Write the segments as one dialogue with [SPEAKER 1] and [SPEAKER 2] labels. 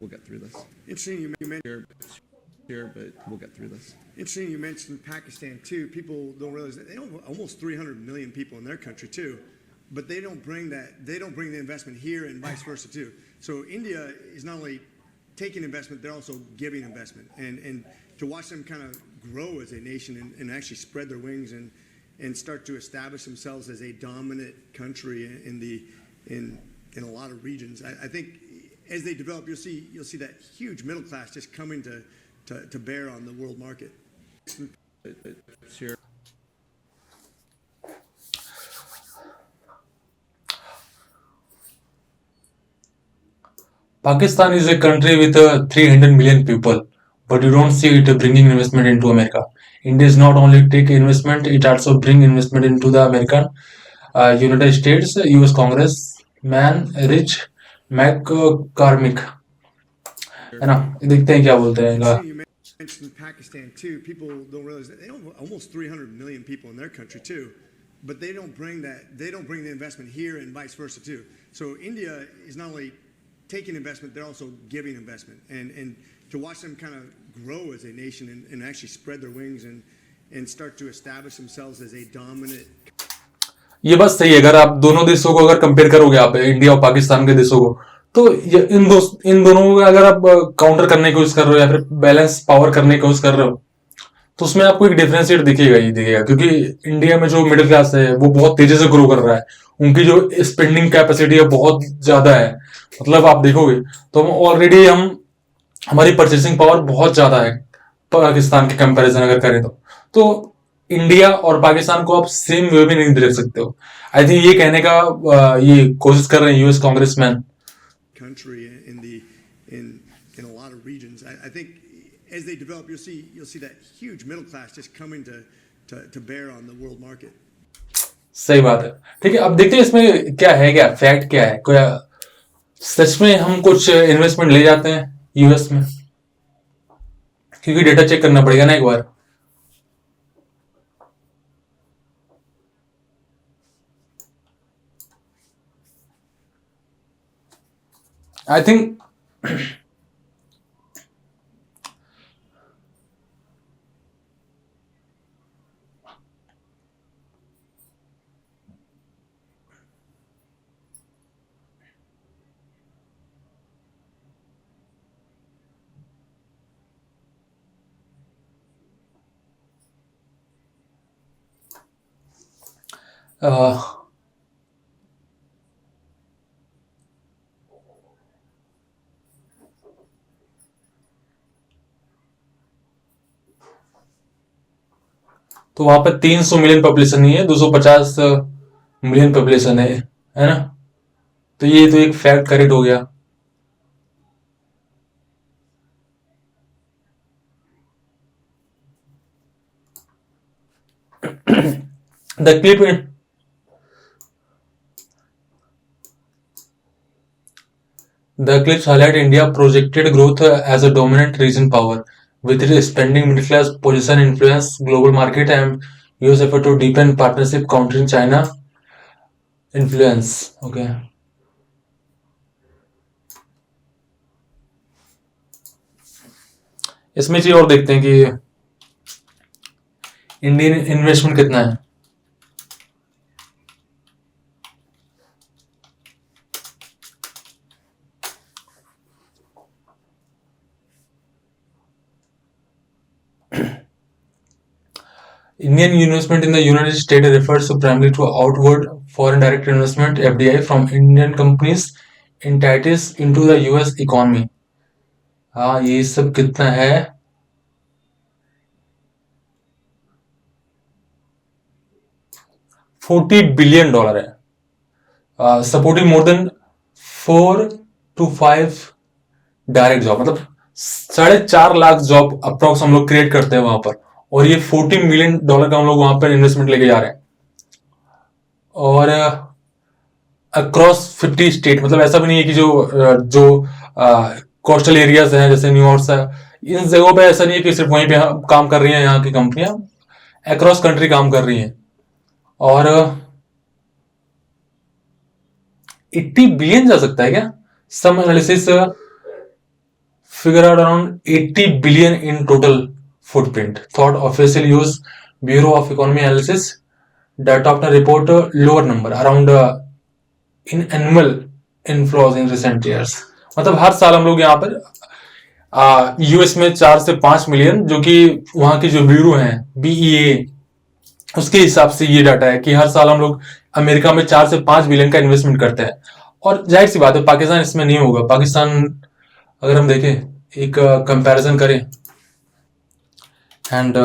[SPEAKER 1] We'll get through this. Interesting you mentioned here, but we'll get through this. Interesting you mentioned Pakistan too. People don't realize that they have almost 300 million people in their country too, but they don't bring that. They don't bring the investment here, and vice versa too. So India is not only taking investment, they're also giving investment, and to watch them kind of grow as a nation and actually spread their wings and start to establish themselves as a dominant country in a lot of regions. I think as they develop, you'll see that huge middle class just coming to bear on the world market.
[SPEAKER 2] Pakistan is a country with 300 million people, but you don't see it bringing investment into America. India is not only take investment, it also bring investment into the American United States, US Congress, man, Rich McCormick, है ना? देखते हैं क्या बोलते हैं इनका.
[SPEAKER 1] Interesting you mentioned Pakistan too. People don't realize that they have almost 300 million people in their country too, but they don't bring that. They don't bring the investment here, and vice versa too. So India is not only taking investment, they're also giving investment, and to watch them kind of grow as a nation and actually spread their wings and start to establish themselves as a dominant.
[SPEAKER 2] ये बात सही है. अगर आप दोनों देशों को अगर कंपेयर करोगे, आप इंडिया और पाकिस्तान के देशों को, तो इन दोनों को अगर आप काउंटर करने की कोशिश कर रहे हो या फिर बैलेंस पावर करने की कोशिश कर रहे हो, तो उसमें आपको एक डिफरेंशिएट दिखेगा ही दिखेगा. क्योंकि इंडिया में जो मिडिल क्लास है वो बहुत तेजी से ग्रो कर रहा है. उनकी जो स्पेंडिंग कैपेसिटी है बहुत ज्यादा है. मतलब आप देखोगे तो हम हमारी परचेसिंग पावर बहुत ज्यादा है पाकिस्तान के कंपैरिजन अगर करें तो इंडिया और पाकिस्तान को आप सेम वे में नहीं देख सकते हो. आई थिंक ये कहने का ये कोशिश कर रहे हैं US congressman.
[SPEAKER 1] Country in a lot of regions. I think as they develop, you'll see that huge middle class just coming to bear on the world market.
[SPEAKER 2] सही बात है. ठीक है, अब देखते हैं इसमें क्या है, क्या फैक्ट क्या है. कोई सच में हम कुछ इन्वेस्टमेंट ले जाते हैं यूएस में, क्योंकि डेटा चेक करना पड़ेगा ना एक बार. आई थिंक तो वहां पे 300 मिलियन पॉपुलेशन नहीं है, 250 मिलियन पॉपुलेशन है ना. तो ये तो एक फैक्ट करेक्ट हो गया. The clip The clips highlight India's projected growth as a dominant region power, with its expanding middle class position influence global market and US effort to deepen partnership countering China influence. Okay. इसमें चीज और देखते हैं कि Indian investment कितना है. Indian investment in the United States refers primarily to outward foreign direct investment (FDI) from Indian companies entities into the US economy. हाँ, ये सब कितना है? $40 billion है. Supporting more than 4 to 5 direct job, मतलब 4.5 lakh job approx हम लोग create करते हैं वहां पर. और ये $40 मिलियन का हम लोग वहां पर इन्वेस्टमेंट लेके जा रहे हैं. और अक्रॉस 50 स्टेट, मतलब ऐसा भी नहीं है कि जो कोस्टल एरियाज हैं जैसे न्यूयॉर्क है, इन जगहों पे ऐसा नहीं है कि सिर्फ वहीं पे काम कर रही हैं यहाँ की कंपनियां, अक्रॉस कंट्री काम कर रही हैं. और 80 बिलियन जा सकता है क्या? सम analysis figure out around 80 billion in total footprint. Thought official use Bureau of Economy Analysis data often report a lower number around in annual inflows in recent years. मतलब हर साल हम लोग यहाँ पर यूएस में 4 से 5 मिलियन, जो कि वहां के जो ब्यूरो हैं बीईए, उसके हिसाब से ये डाटा है कि हर साल हम लोग अमेरिका में 4 से 5 बिलियन का इन्वेस्टमेंट करते हैं. और जाहिर सी बात है पाकिस्तान इसमें नहीं होगा. पाकिस्तान अगर हम देखें, एक कंपैरिजन करें, and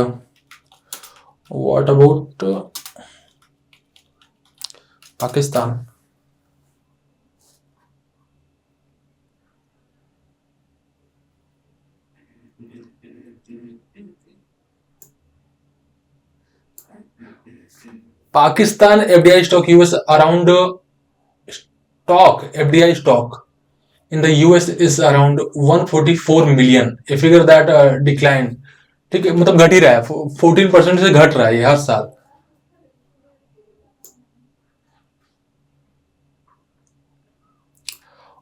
[SPEAKER 2] what about Pakistan. Pakistan FDI stock US around FDI stock in the US is around 144 million. A figure that declined. ठीक है, मतलब घट ही रहा है, 14% से घट रहा है ये हर साल.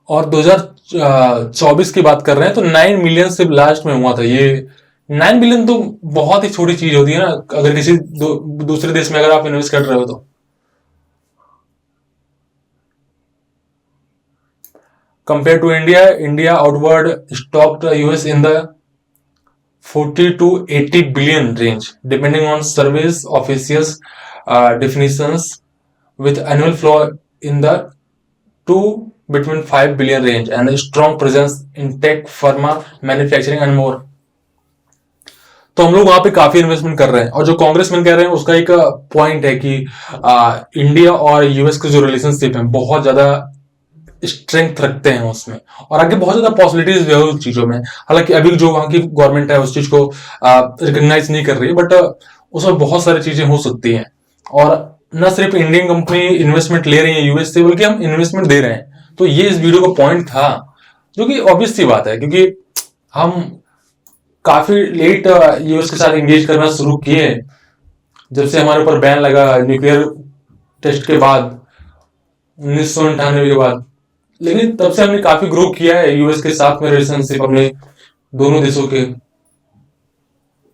[SPEAKER 2] और 2024 की बात कर रहे हैं तो 9 मिलियन से लास्ट में हुआ था ये. 9 बिलियन तो बहुत ही छोटी चीज होती है ना, अगर किसी दूसरे देश में अगर आप इन्वेस्ट कर रहे हो तो. Compare to India outward stocked US in the 40 to 80 billion range, depending on service officials definitions, with annual flow in the 2 between 5 billion range and a strong presence in tech, pharma, manufacturing and more. तो हम लोग वहां पे काफी investment कर रहे हैं. और जो कांग्रेसमैन कह रहे हैं उसका एक पॉइंट है कि इंडिया और यूएस के जो रिलेशनशिप है बहुत ज्यादा स्ट्रेंथ रखते हैं उसमें, और आगे बहुत ज्यादा पॉसिबिलिटीज भी है उस चीजों में. हालांकि अभी जो वहां की गवर्नमेंट है उस चीज को रिकॉग्नाइज नहीं कर रही है, बट उसमें बहुत सारी चीजें हो सकती हैं. और न सिर्फ इंडियन कंपनी इन्वेस्टमेंट ले रही है यूएस से, बल्कि हम इन्वेस्टमेंट दे रहे हैं. तो ये इस वीडियो का पॉइंट था, जो कि ऑब्वियस सी बात है, क्योंकि हम काफी लेट यूएस के साथ एंगेज करना शुरू किए जब से हमारे ऊपर बैन लगा न्यूक्लियर टेस्ट के बाद 1998 के बाद. लेकिन तब से हमने काफी ग्रो किया है यूएस के साथ में रिलेशनशिप अपने दोनों देशों के.